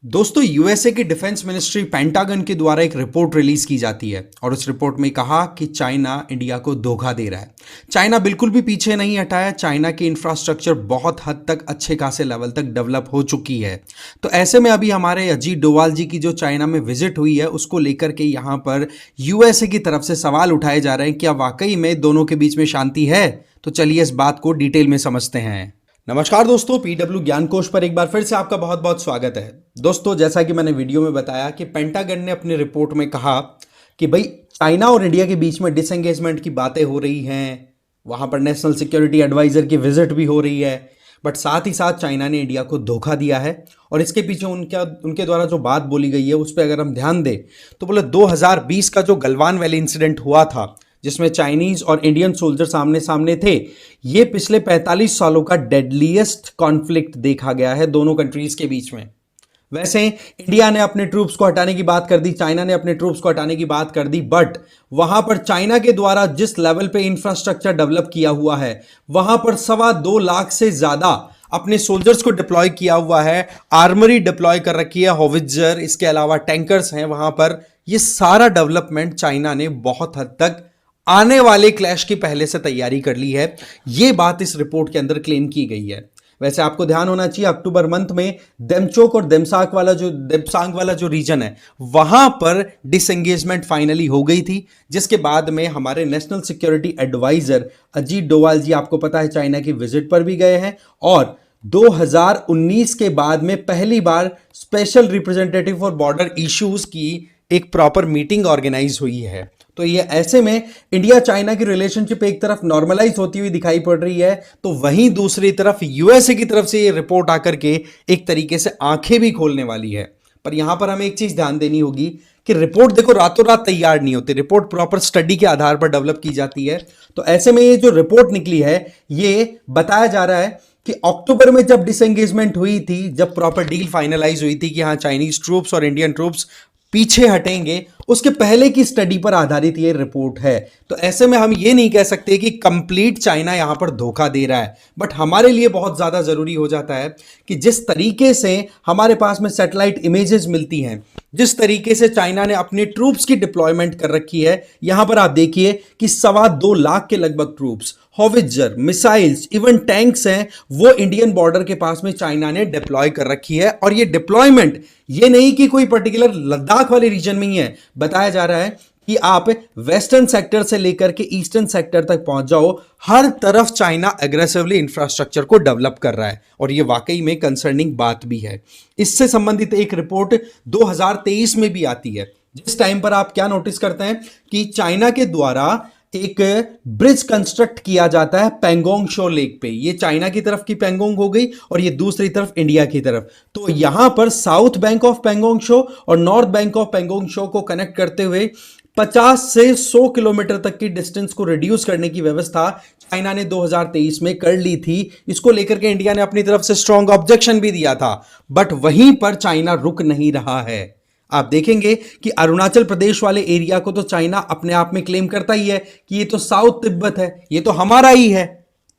दोस्तों, यूएसए की defence ministry pentagon के द्वारा एक रिपोर्ट रिलीज की जाती है और उस रिपोर्ट में कहा कि चाइना इंडिया को धोखा दे रहा है। चाइना बिल्कुल भी पीछे नहीं हटा है। चाइना की इंफ्रास्ट्रक्चर बहुत हद तक अच्छे खासे लेवल तक डेवलप हो चुकी है। तो ऐसे में अभी हमारे अजीत डोवाल जी की जो चाइना में विजिट हुई है उसको लेकर के यहाँ पर यूएसए की तरफ से सवाल उठाए जा रहे हैं, क्या वाकई में दोनों के बीच में शांति है? तो चलिए इस बात को डिटेल में समझते हैं। नमस्कार दोस्तों, पीडब्ल्यू ज्ञान कोश पर एक बार फिर से आपका बहुत बहुत स्वागत है। दोस्तों, जैसा कि मैंने वीडियो में बताया कि पेंटागन ने अपनी रिपोर्ट में कहा कि भाई चाइना और इंडिया के बीच में डिसएंगेजमेंट की बातें हो रही हैं, वहां पर नेशनल सिक्योरिटी एडवाइजर की विजिट भी हो रही है, बट साथ ही साथ चाइना ने इंडिया को धोखा दिया है। और इसके पीछे उनके द्वारा जो बात बोली गई है उस पर अगर हम ध्यान दें तो बोले 2020 का जो गलवान वैली इंसिडेंट हुआ था जिसमें चाइनीज और इंडियन सोल्जर सामने सामने थे, ये पिछले 45 सालों का डेडलीस्ट कॉन्फ्लिक्ट देखा गया है दोनों कंट्रीज के बीच में। वैसे इंडिया ने अपने ट्रूप्स को हटाने की बात कर दी, चाइना ने अपने ट्रूप्स को हटाने की बात कर दी, बट वहां पर चाइना के द्वारा जिस लेवल पे इंफ्रास्ट्रक्चर डेवलप किया हुआ है वहां पर 2.25 लाख से ज्यादा अपने सोल्जर्स को डिप्लॉय किया हुआ है, आर्मरी डिप्लॉय कर रखी है, हॉविट्जर, इसके अलावा टैंकर्स हैं वहां पर। ये सारा डेवलपमेंट चाइना ने बहुत हद तक आने वाले क्लैश की पहले से तैयारी कर ली है। यह बात इस रिपोर्ट के अंदर क्लेम की गई है। वैसे आपको ध्यान होना चाहिए, अक्टूबर मंथ में देमचोक और देमसांग वाला जो रीजन है वहां पर डिसएंगेजमेंट फाइनली हो गई थी, जिसके बाद में हमारे national security adviser Ajit Doval ji, आपको पता है, चाइना की विजिट पर भी गए हैं और 2019 के बाद में पहली बार special representative for border issues की एक प्रॉपर मीटिंग ऑर्गेनाइज हुई है। तो ये ऐसे में इंडिया चाइना की रिलेशनशिप एक तरफ नॉर्मलाइज होती हुई दिखाई पड़ रही है, तो वहीं दूसरी तरफ यूएसए की तरफ से ये रिपोर्ट आकर के एक तरीके से आंखें भी खोलने वाली है। पर यहां पर हमें एक चीज ध्यान देनी होगी कि रिपोर्ट देखो रातों रात तैयार नहीं होती, रिपोर्ट प्रॉपर स्टडी के आधार पर डेवलप की जाती है। तो ऐसे में ये जो रिपोर्ट निकली है ये बताया जा रहा है कि अक्टूबर में जब डिसएंगेजमेंट हुई थी, जब प्रॉपर डील फाइनलाइज हुई थी कि हाँ चाइनीज ट्रूप्स और इंडियन ट्रूप्स पीछे हटेंगे, उसके पहले की स्टडी पर आधारित ये रिपोर्ट है। तो ऐसे में हम ये नहीं कह सकते कि कंप्लीट चाइना यहां पर धोखा दे रहा है, बट हमारे लिए बहुत ज्यादा जरूरी हो जाता है कि जिस तरीके से हमारे पास में सैटेलाइट इमेजेस मिलती हैं, जिस तरीके से चाइना ने अपने ट्रूप्स की डिप्लॉयमेंट कर रखी है, यहां पर आप देखिए कि 2.25 लाख के लगभग troops, howitzer, missiles, even tanks हैं, वो इंडियन बॉर्डर के पास में चाइना ने डिप्लॉय कर रखी है। और ये डिप्लॉयमेंट ये नहीं कि कोई पर्टिकुलर लद्दाख वाले रीजन में ही है, बताया जा रहा है कि आप वेस्टर्न सेक्टर से लेकर के ईस्टर्न सेक्टर तक पहुंच जाओ, हर तरफ चाइना एग्रेसिवली इंफ्रास्ट्रक्चर को डेवलप कर रहा है। और ये वाकई में कंसर्निंग बात भी है। इससे संबंधित एक रिपोर्ट 2023 में भी आती है, जिस टाइम पर आप क्या नोटिस करते हैं कि चाइना के द्वारा एक ब्रिज कंस्ट्रक्ट किया जाता है पेंगोंग शो लेक पे। ये चाइना की तरफ की पेंगोंग हो गई और ये दूसरी तरफ इंडिया की तरफ। तो यहां पर south bank of Pangong Tso और north bank of Pangong Tso को कनेक्ट करते हुए 50 से 100 किलोमीटर तक की डिस्टेंस को रिड्यूस करने की व्यवस्था चाइना ने 2023 में कर ली थी। इसको लेकर के इंडिया ने अपनी तरफ से स्ट्रॉन्ग ऑब्जेक्शन भी दिया था, बट वहीं पर चाइना रुक नहीं रहा है। आप देखेंगे कि अरुणाचल प्रदेश वाले एरिया को तो चाइना अपने आप में क्लेम करता ही है कि ये तो साउथ तिब्बत है, ये तो हमारा ही है।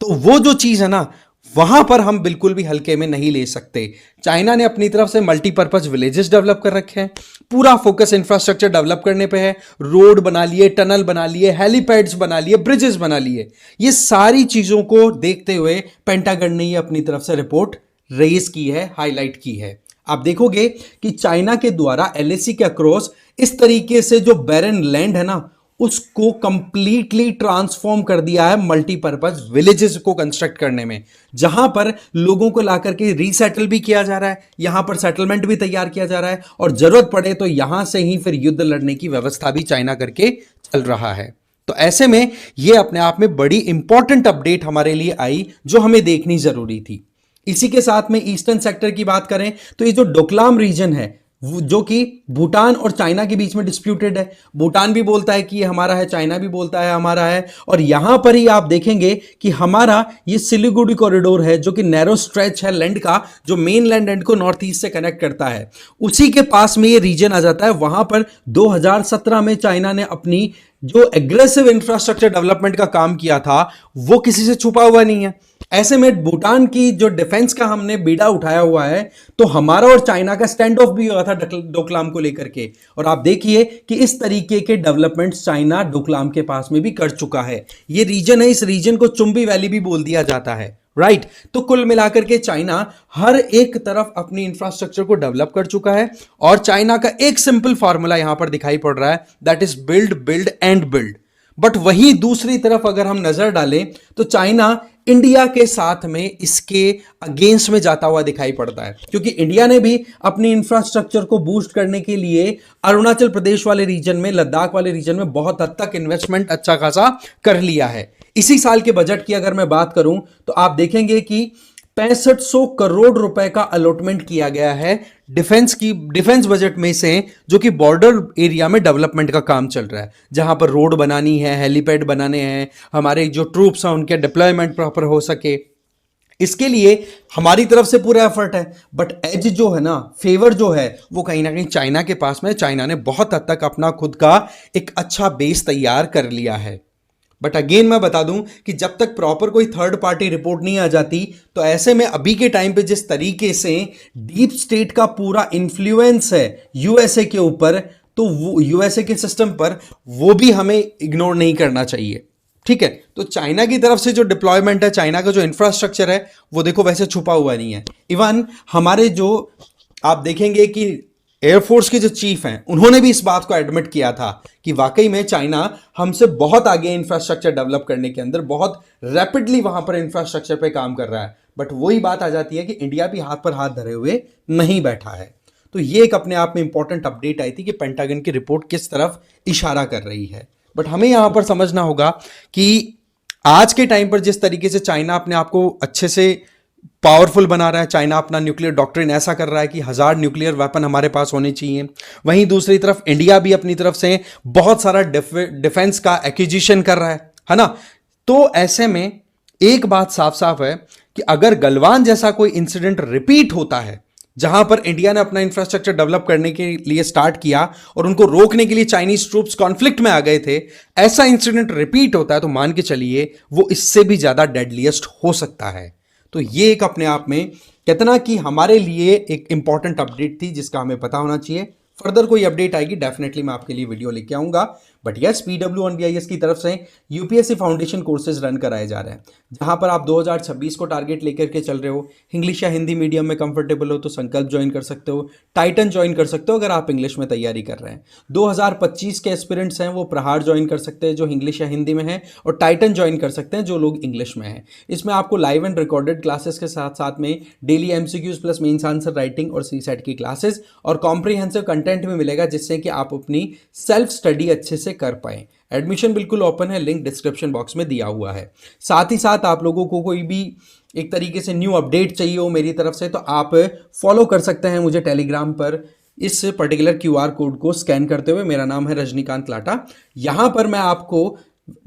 तो वो जो चीज है ना, वहां पर हम बिल्कुल भी हल्के में नहीं ले सकते। चाइना ने अपनी तरफ से मल्टीपर्पज विलेजेस डेवलप कर रखे हैं, पूरा फोकस इंफ्रास्ट्रक्चर डेवलप करने पे है, रोड बना लिए, टनल बना लिए, हेलीपैड्स बना लिए, ब्रिजेस बना लिए। ये सारी चीजों को देखते हुए पेंटागन ने अपनी तरफ से रिपोर्ट रेज की है, हाईलाइट की है। आप देखोगे कि चाइना के द्वारा एलएसी के अक्रॉस इस तरीके से जो बैरन लैंड है ना, उसको कंप्लीटली ट्रांसफॉर्म कर दिया है मल्टीपर्पज विलेजेस को कंस्ट्रक्ट करने में, जहां पर लोगों को लाकर के रीसेटल भी किया जा रहा है, यहां पर सेटलमेंट भी तैयार किया जा रहा है और जरूरत पड़े तो यहां से ही फिर युद्ध लड़ने की व्यवस्था भी चाइना करके चल रहा है। तो ऐसे में यह अपने आप में बड़ी इंपॉर्टेंट अपडेट हमारे लिए आई जो हमें देखनी जरूरी थी। इसी के साथ में ईस्टर्न सेक्टर की बात करें तो ये जो डोकलाम रीजन है जो कि भूटान और चाइना के बीच में डिस्प्यूटेड है, भूटान भी बोलता है कि ये हमारा है, चाइना भी बोलता है हमारा है। और यहां पर ही आप देखेंगे कि हमारा ये सिलीगुड़ी कॉरिडोर है जो कि नैरो स्ट्रेच है लैंड का, जो मेन लैंड एंड को नॉर्थ ईस्ट से कनेक्ट करता है, उसी के पास में ये रीजन आ जाता है। वहां पर 2017 में चाइना ने अपनी जो एग्रेसिव इंफ्रास्ट्रक्चर डेवलपमेंट का काम किया था वो किसी से छुपा हुआ नहीं है। ऐसे में भूटान की जो डिफेंस का हमने बीड़ा उठाया हुआ है, तो हमारा और चाइना का स्टैंड ऑफ भी हुआ था डोकलाम को लेकर के। और आप देखिए कि इस तरीके के डेवलपमेंट्स चाइना डोकलाम के पास में भी कर चुका है। ये रीजन है, इस रीजन को चुंबी वैली भी बोल दिया जाता है, राइट। तो कुल मिलाकर के चाइना हर एक तरफ अपनी इंफ्रास्ट्रक्चर को डेवलप कर चुका है। और चाइना का एक सिंपल फॉर्मूला यहां पर दिखाई पड़ रहा है, that is build build and build. But वहीं दूसरी तरफ अगर हम नजर डालें तो चाइना इंडिया के साथ में इसके अगेंस्ट में जाता हुआ दिखाई पड़ता है, क्योंकि इंडिया ने भी अपनी इंफ्रास्ट्रक्चर को बूस्ट करने के लिए अरुणाचल प्रदेश वाले रीजन में, लद्दाख वाले रीजन में बहुत हद तक इन्वेस्टमेंट अच्छा खासा कर लिया है। इसी साल के बजट की अगर मैं बात करूं तो आप देखेंगे कि 6500 करोड़ रुपए का अलॉटमेंट किया गया है डिफेंस बजट में से, जो कि बॉर्डर एरिया में डेवलपमेंट का काम चल रहा है, जहां पर रोड बनानी है, हेलीपैड बनाने हैं, हमारे जो ट्रूप्स हैं उनके डिप्लॉयमेंट प्रॉपर हो सके, इसके लिए हमारी तरफ से पूरा एफर्ट है। बट एज जो है ना, फेवर जो है वो कहीं ना कहीं चाइना के पास में। चाइना ने बहुत हद तक अपना खुद का एक अच्छा बेस तैयार कर लिया है। बट अगेन मैं बता दूं कि जब तक प्रॉपर कोई थर्ड पार्टी रिपोर्ट नहीं आ जाती, तो ऐसे में अभी के टाइम पे जिस तरीके से डीप स्टेट का पूरा इन्फ्लुएंस है यूएसए के ऊपर, तो वो यूएसए के सिस्टम पर, वो भी हमें इग्नोर नहीं करना चाहिए, ठीक है। तो चाइना की तरफ से जो डिप्लॉयमेंट है, चाइना का जो इंफ्रास्ट्रक्चर है, वो देखो वैसे छुपा हुआ नहीं है। इवन हमारे जो आप देखेंगे कि एयरफोर्स के जो चीफ हैं, उन्होंने भी इस बात को एडमिट किया था कि वाकई में चाइना हमसे बहुत आगे इंफ्रास्ट्रक्चर डेवलप करने के अंदर, बहुत रैपिडली वहां पर इंफ्रास्ट्रक्चर पे काम कर रहा है। बट वही बात आ जाती है कि इंडिया भी हाथ पर हाथ धरे हुए नहीं बैठा है। तो ये एक अपने आप में इंपॉर्टेंट अपडेट आई थी कि पेंटागन की रिपोर्ट किस तरफ इशारा कर रही है। बट हमें यहां पर समझना होगा कि आज के टाइम पर जिस तरीके से चाइना अपने आप को अच्छे से पावरफुल बना रहा है, चाइना अपना न्यूक्लियर डॉक्ट्रिन ऐसा कर रहा है कि 1000 न्यूक्लियर वेपन हमारे पास होने चाहिए, वहीं दूसरी तरफ इंडिया भी अपनी तरफ से बहुत सारा डिफेंस का एक्विजिशन कर रहा है ना। तो ऐसे में एक बात साफ साफ है कि अगर गलवान जैसा कोई इंसिडेंट रिपीट होता है, जहां पर इंडिया ने अपना इंफ्रास्ट्रक्चर डेवलप करने के लिए स्टार्ट किया और उनको रोकने के लिए चाइनीज ट्रूप्स कॉन्फ्लिक्ट में आ गए थे, ऐसा इंसिडेंट रिपीट होता है तो मान के चलिए वो इससे भी ज्यादा डेडलीस्ट हो सकता है। तो ये एक अपने आप में कितना कि हमारे लिए एक इंपॉर्टेंट अपडेट थी, जिसका हमें पता होना चाहिए। फर्दर कोई अपडेट आएगी डेफिनेटली मैं आपके लिए वीडियो लेके आऊंगा। बट यस, PWBIS की तरफ से यूपीएससी फाउंडेशन कोर्सेज रन कराए जा रहे हैं, जहां पर आप 2026 को टारगेट लेकर के चल रहे हो, इंग्लिश या हिंदी मीडियम में कंफर्टेबल हो तो संकल्प ज्वाइन कर सकते हो, टाइटन ज्वाइन कर सकते हो अगर आप इंग्लिश में तैयारी कर रहे हैं। 2025 के एस्पिरेंट्स हैं वो प्रहार ज्वाइन कर सकते हैं जो इंग्लिश या हिंदी में है, और टाइटन ज्वाइन कर सकते हैं जो लोग इंग्लिश में हैं। इसमें आपको लाइव एंड रिकॉर्डेड क्लासेस के साथ साथ में daily MCQs plus mains answer writing और सीसेट की क्लासेस और कॉम्प्रिहेंसिव कंटेंट भी मिलेगा, जिससे कि आप अपनी सेल्फ स्टडी अच्छे से कर पाएं। एडमिशन बिल्कुल ओपन है, लिंक डिस्क्रिप्शन बॉक्स में दिया हुआ है। साथ ही साथ आप लोगों को कोई भी एक तरीके से न्यू अपडेट चाहिए हो मेरी तरफ से, तो आप फॉलो कर सकते हैं मुझे टेलीग्राम पर, इस पर्टिकुलर QR कोड को स्कैन करते हुए। मेरा नाम है रजनीकांत लाटा। यहां पर मैं आपको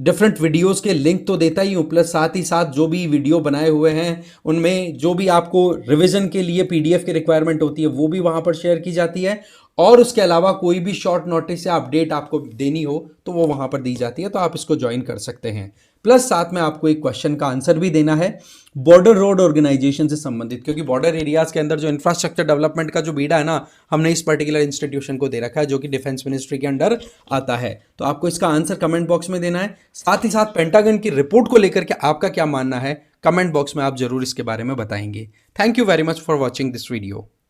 डिफरेंट वीडियोस के लिंक तो देता ही हूँ, प्लस साथ ही साथ जो भी वीडियो बनाए हुए हैं उनमें जो भी आपको रिवीजन के लिए PDF की रिक्वायरमेंट होती है वो भी वहां पर शेयर की जाती है, और उसके अलावा कोई भी शॉर्ट नोटिस या अपडेट आपको देनी हो तो वो वहां पर दी जाती है, तो आप इसको ज्वाइन कर सकते हैं। प्लस साथ में आपको एक क्वेश्चन का आंसर भी देना है बॉर्डर रोड ऑर्गेनाइजेशन से संबंधित, क्योंकि बॉर्डर एरियाज के अंदर जो इंफ्रास्ट्रक्चर डेवलपमेंट का जो बीड़ा है ना, हमने इस पर्टिकुलर इंस्टीट्यूशन को दे रखा है जो कि डिफेंस मिनिस्ट्री के अंडर आता है। तो आपको इसका आंसर कमेंट बॉक्स में देना है। साथ ही साथ पेंटागन की रिपोर्ट को लेकर के आपका क्या मानना है, कमेंट बॉक्स में आप जरूर इसके बारे में बताएंगे। Thank you very much for watching this video.